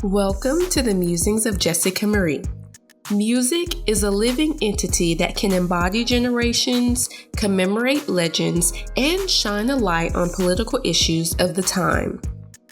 Welcome to the Musings of Jessica Marie. Music is a living entity that can embody generations, commemorate legends, and shine a light on political issues of the time.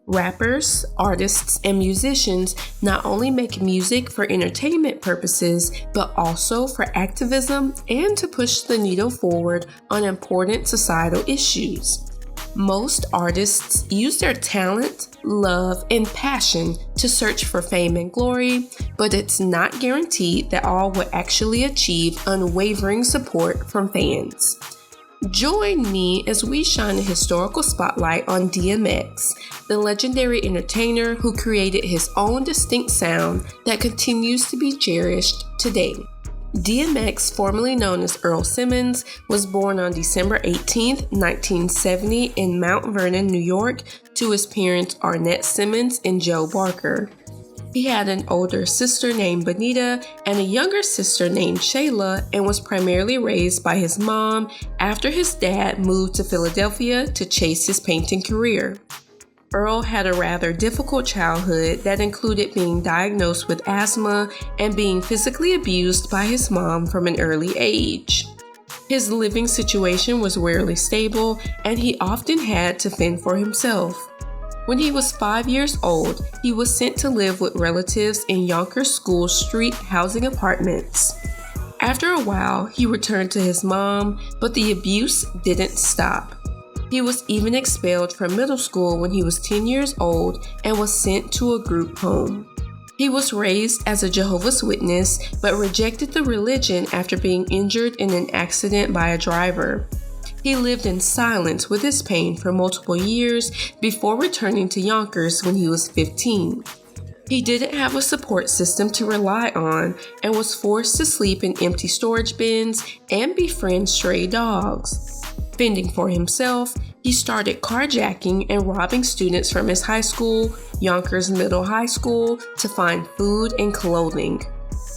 Rappers, artists, and musicians not only make music for entertainment purposes, but also for activism and to push the needle forward on important societal issues. Most artists use their talent, love, and passion to search for fame and glory, but it's not guaranteed that all will actually achieve unwavering support from fans. Join me as we shine a historical spotlight on DMX, the legendary entertainer who created his own distinct sound that continues to be cherished today. DMX, formerly known as Earl Simmons, was born on December 18, 1970 in Mount Vernon, New York, to his parents Arnett Simmons and Joe Barker. He had an older sister named Bonita and a younger sister named Shayla, and was primarily raised by his mom after his dad moved to Philadelphia to chase his painting career. Earl had a rather difficult childhood that included being diagnosed with asthma and being physically abused by his mom from an early age. His living situation was rarely stable, and he often had to fend for himself. When he was 5 years old, he was sent to live with relatives in Yonkers School Street housing apartments. After a while, he returned to his mom, but the abuse didn't stop. He was even expelled from middle school when he was 10 years old and was sent to a group home. He was raised as a Jehovah's Witness, but rejected the religion after being injured in an accident by a driver. He lived in silence with his pain for multiple years before returning to Yonkers when he was 15. He didn't have a support system to rely on and was forced to sleep in empty storage bins and befriend stray dogs. Fending for himself, he started carjacking and robbing students from his high school, Yonkers Middle High School, to find food and clothing.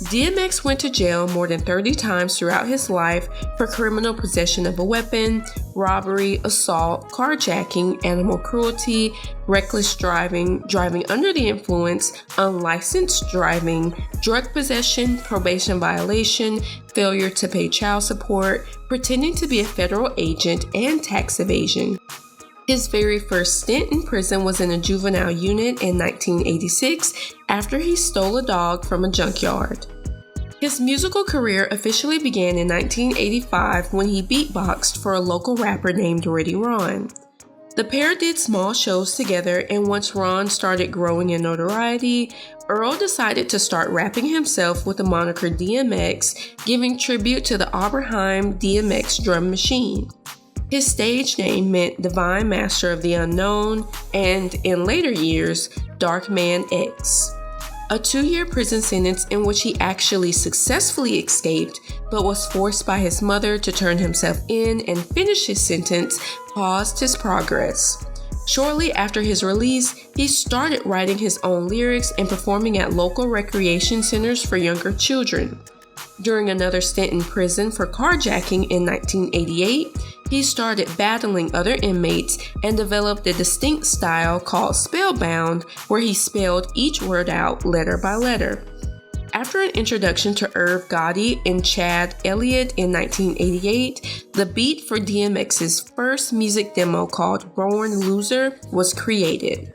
DMX went to jail more than 30 times throughout his life for criminal possession of a weapon, robbery, assault, carjacking, animal cruelty, reckless driving, driving under the influence, unlicensed driving, drug possession, probation violation, failure to pay child support, pretending to be a federal agent, and tax evasion. His very first stint in prison was in a juvenile unit in 1986 after he stole a dog from a junkyard. His musical career officially began in 1985 when he beatboxed for a local rapper named Ready Ron. The pair did small shows together, and once Ron started growing in notoriety, Earl decided to start rapping himself with the moniker DMX, giving tribute to the Oberheim DMX drum machine. His stage name meant Divine Master of the Unknown, and in later years, Dark Man X. A 2-year prison sentence in which he actually successfully escaped, but was forced by his mother to turn himself in and finish his sentence, paused his progress. Shortly after his release, he started writing his own lyrics and performing at local recreation centers for younger children. During another stint in prison for carjacking in 1988, he started battling other inmates and developed a distinct style called Spellbound, where he spelled each word out letter by letter. After an introduction to Irv Gotti and Chad Elliott in 1988, the beat for DMX's first music demo called Born Loser was created.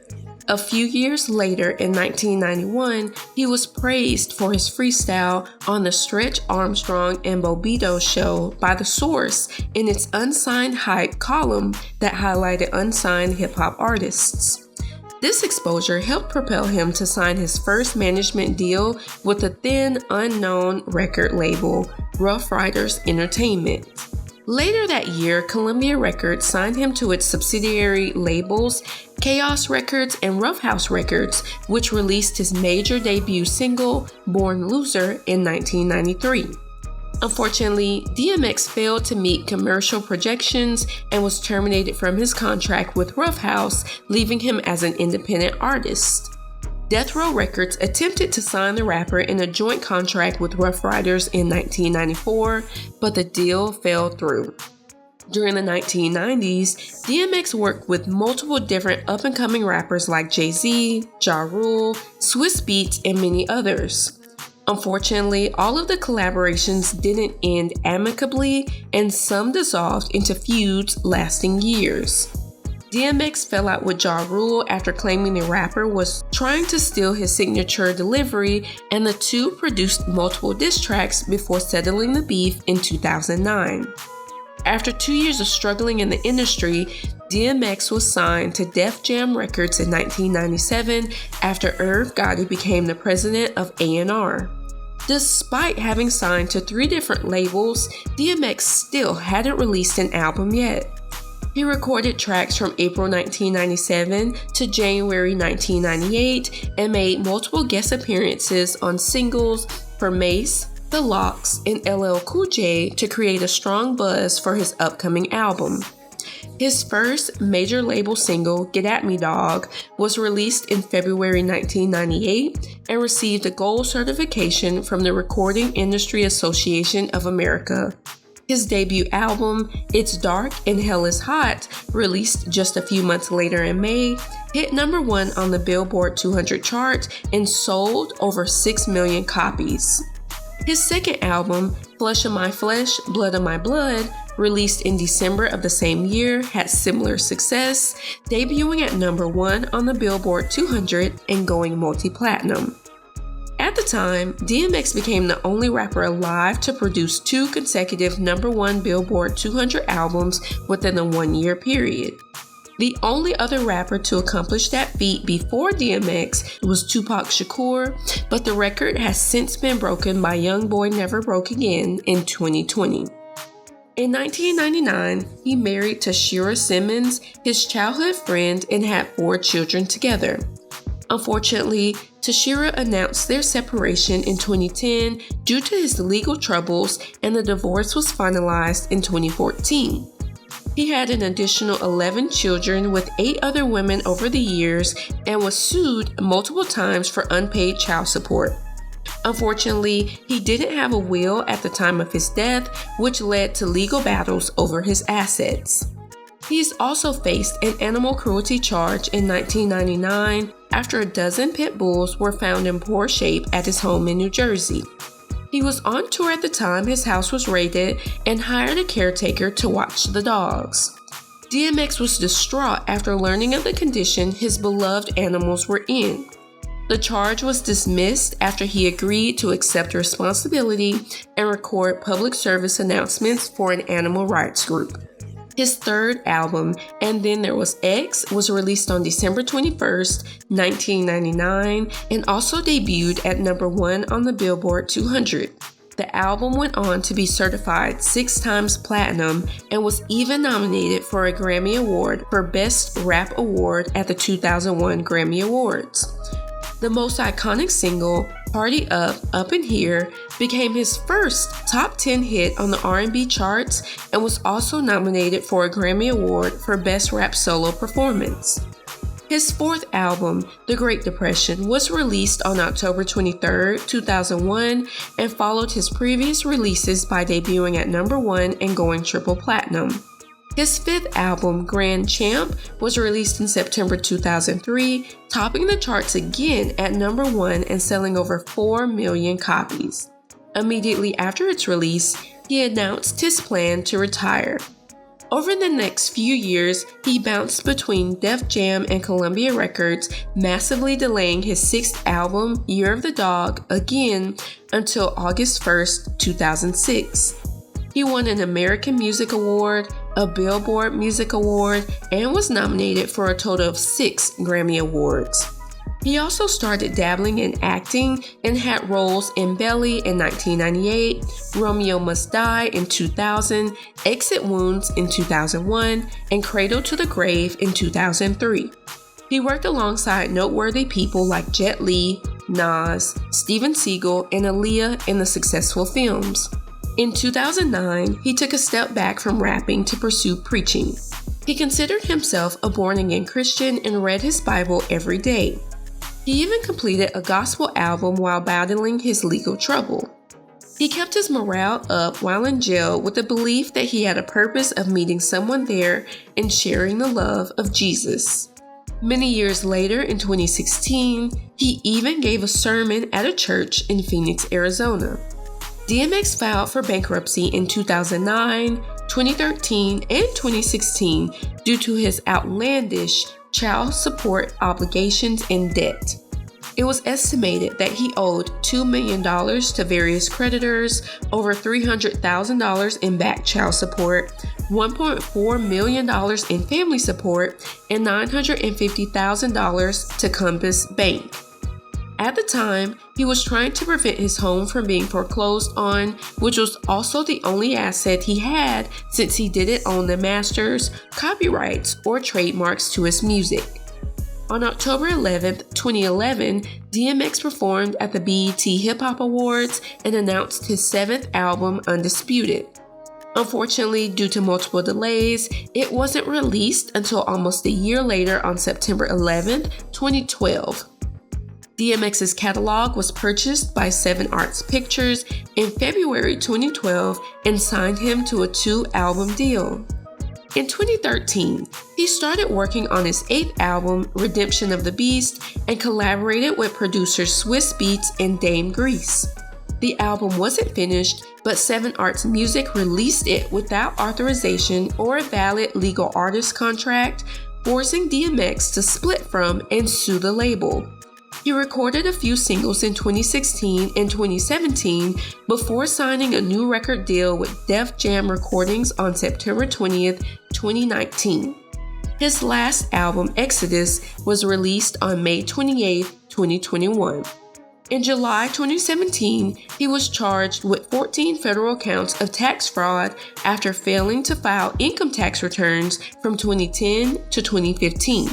A few years later, in 1991, he was praised for his freestyle on the Stretch Armstrong and Bobbito show by The Source in its Unsigned Hype column that highlighted unsigned hip-hop artists. This exposure helped propel him to sign his first management deal with the then unknown record label, Rough Riders Entertainment. Later that year, Columbia Records signed him to its subsidiary labels, Chaos Records and Rough House Records, which released his major debut single, Born Loser, in 1993. Unfortunately, DMX failed to meet commercial projections and was terminated from his contract with Rough House, leaving him as an independent artist. Death Row Records attempted to sign the rapper in a joint contract with Rough Riders in 1994, but the deal fell through. During the 1990s, DMX worked with multiple different up-and-coming rappers like Jay-Z, Ja Rule, Swizz Beatz, and many others. Unfortunately, all of the collaborations didn't end amicably, and some dissolved into feuds lasting years. DMX fell out with Ja Rule after claiming the rapper was trying to steal his signature delivery, and the two produced multiple diss tracks before settling the beef in 2009. After 2 years of struggling in the industry, DMX was signed to Def Jam Records in 1997 after Irv Gotti became the president of A&R. Despite having signed to 3 different labels, DMX still hadn't released an album yet. He recorded tracks from April 1997 to January 1998 and made multiple guest appearances on singles for Mace, The Lox, and LL Cool J to create a strong buzz for his upcoming album. His first major label single, Get At Me Dog, was released in February 1998 and received a gold certification from the Recording Industry Association of America. His debut album, It's Dark and Hell Is Hot, released just a few months later in May, hit number 1 on the Billboard 200 chart and sold over 6 million copies. His second album, Flesh of My Flesh, Blood of My Blood, released in December of the same year, had similar success, debuting at number 1 on the Billboard 200 and going multi-platinum. At the time, DMX became the only rapper alive to produce 2 consecutive number 1 Billboard 200 albums within a 1-year period. The only other rapper to accomplish that feat before DMX was Tupac Shakur, but the record has since been broken by Young Boy Never Broke Again in 2020. In 1999, he married Tashira Simmons, his childhood friend, and had 4 children together. Unfortunately, Tashira announced their separation in 2010 due to his legal troubles, and the divorce was finalized in 2014. He had an additional 11 children with 8 other women over the years and was sued multiple times for unpaid child support. Unfortunately, he didn't have a will at the time of his death, which led to legal battles over his assets. He's also faced an animal cruelty charge in 1999 after a dozen pit bulls were found in poor shape at his home in New Jersey. He was on tour at the time his house was raided and hired a caretaker to watch the dogs. DMX was distraught after learning of the condition his beloved animals were in. The charge was dismissed after he agreed to accept responsibility and record public service announcements for an animal rights group. His third album, And Then There Was X, was released on December 21st, 1999, and also debuted at number 1 on the Billboard 200. The album went on to be certified 6 times platinum and was even nominated for a Grammy Award for Best Rap Award at the 2001 Grammy Awards. The most iconic single, Party Up, Up in Here, became his first top 10 hit on the R&B charts and was also nominated for a Grammy Award for Best Rap Solo Performance. His fourth album, The Great Depression, was released on October 23, 2001, and followed his previous releases by debuting at number 1 and going triple platinum. His fifth album, Grand Champ, was released in September 2003, topping the charts again at number 1 and selling over 4 million copies. Immediately after its release, he announced his plan to retire. Over the next few years, he bounced between Def Jam and Columbia Records, massively delaying his 6th album, Year of the Dog, again until August 1st, 2006. He won an American Music Award, a Billboard Music Award, and was nominated for a total of 6 Grammy Awards. He also started dabbling in acting and had roles in Belly in 1998, Romeo Must Die in 2000, Exit Wounds in 2001, and Cradle to the Grave in 2003. He worked alongside noteworthy people like Jet Li, Nas, Steven Seagal, and Aaliyah in the successful films. In 2009, he took a step back from rapping to pursue preaching. He considered himself a born-again Christian and read his Bible every day. He even completed a gospel album while battling his legal trouble. He kept his morale up while in jail with the belief that he had a purpose of meeting someone there and sharing the love of Jesus. Many years later, in 2016, he even gave a sermon at a church in Phoenix, Arizona. DMX filed for bankruptcy in 2009, 2013, and 2016 due to his outlandish child support obligations and debt. It was estimated that he owed $2 million to various creditors, over $300,000 in back child support, $1.4 million in family support, and $950,000 to Compass Bank. At the time, he was trying to prevent his home from being foreclosed on, which was also the only asset he had since he didn't own the masters, copyrights, or trademarks to his music. On October 11, 2011, DMX performed at the BET Hip Hop Awards and announced his 7th album, Undisputed. Unfortunately, due to multiple delays, it wasn't released until almost a year later on September 11, 2012. DMX's catalog was purchased by 7 Arts Pictures in February 2012 and signed him to a 2-album deal. In 2013, he started working on his 8th album, Redemption of the Beast, and collaborated with producers Swiss Beats and Dame Grease. The album wasn't finished, but 7 Arts Music released it without authorization or a valid legal artist contract, forcing DMX to split from and sue the label. He recorded a few singles in 2016 and 2017 before signing a new record deal with Def Jam Recordings on September 20th, 2019. His last album, Exodus, was released on May 28th, 2021. In July 2017, he was charged with 14 federal counts of tax fraud after failing to file income tax returns from 2010 to 2015.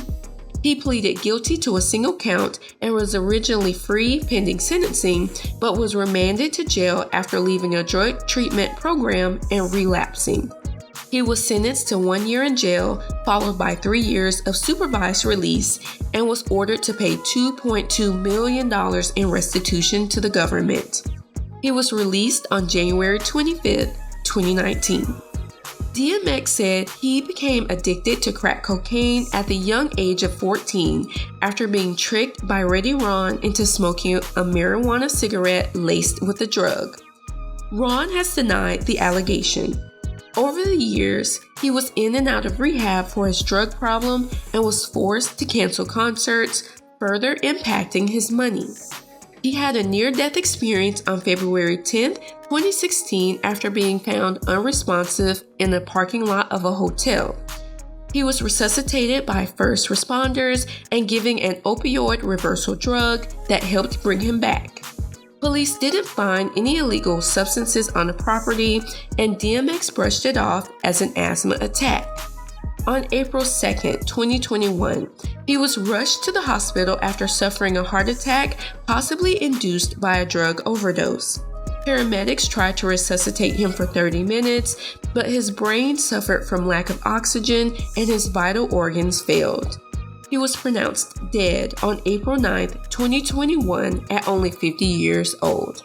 He pleaded guilty to a single count and was originally free pending sentencing, but was remanded to jail after leaving a drug treatment program and relapsing. He was sentenced to 1 year in jail, followed by 3 years of supervised release, and was ordered to pay $2.2 million in restitution to the government. He was released on January 25, 2019. DMX said he became addicted to crack cocaine at the young age of 14 after being tricked by Reddy Ron into smoking a marijuana cigarette laced with the drug. Ron has denied the allegation. Over the years, he was in and out of rehab for his drug problem and was forced to cancel concerts, further impacting his money. He had a near-death experience on February 10, 2016 after being found unresponsive in the parking lot of a hotel. He was resuscitated by first responders and given an opioid reversal drug that helped bring him back. Police didn't find any illegal substances on the property, and DMX brushed it off as an asthma attack. On April 2, 2021, he was rushed to the hospital after suffering a heart attack, possibly induced by a drug overdose. Paramedics tried to resuscitate him for 30 minutes, but his brain suffered from lack of oxygen and his vital organs failed. He was pronounced dead on April 9, 2021 at only 50 years old.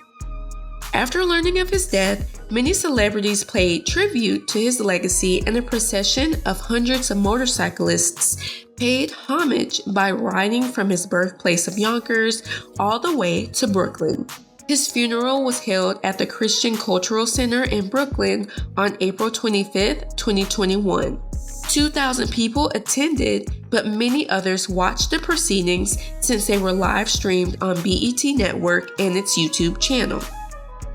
After learning of his death, many celebrities paid tribute to his legacy, and a procession of hundreds of motorcyclists paid homage by riding from his birthplace of Yonkers all the way to Brooklyn. His funeral was held at the Christian Cultural Center in Brooklyn on April 25, 2021. 2,000 people attended, but many others watched the proceedings since they were live streamed on BET Network and its YouTube channel.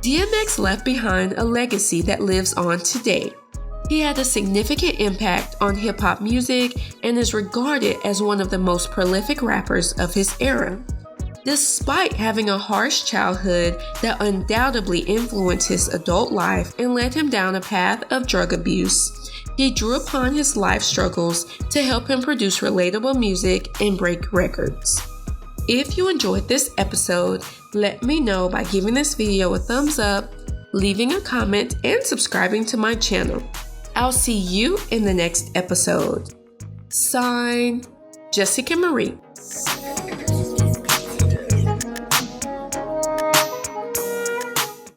DMX left behind a legacy that lives on today. He had a significant impact on hip-hop music and is regarded as one of the most prolific rappers of his era. Despite having a harsh childhood that undoubtedly influenced his adult life and led him down a path of drug abuse, he drew upon his life struggles to help him produce relatable music and break records. If you enjoyed this episode, let me know by giving this video a thumbs up, leaving a comment, and subscribing to my channel. I'll see you in the next episode. Signed, Jessica Marie.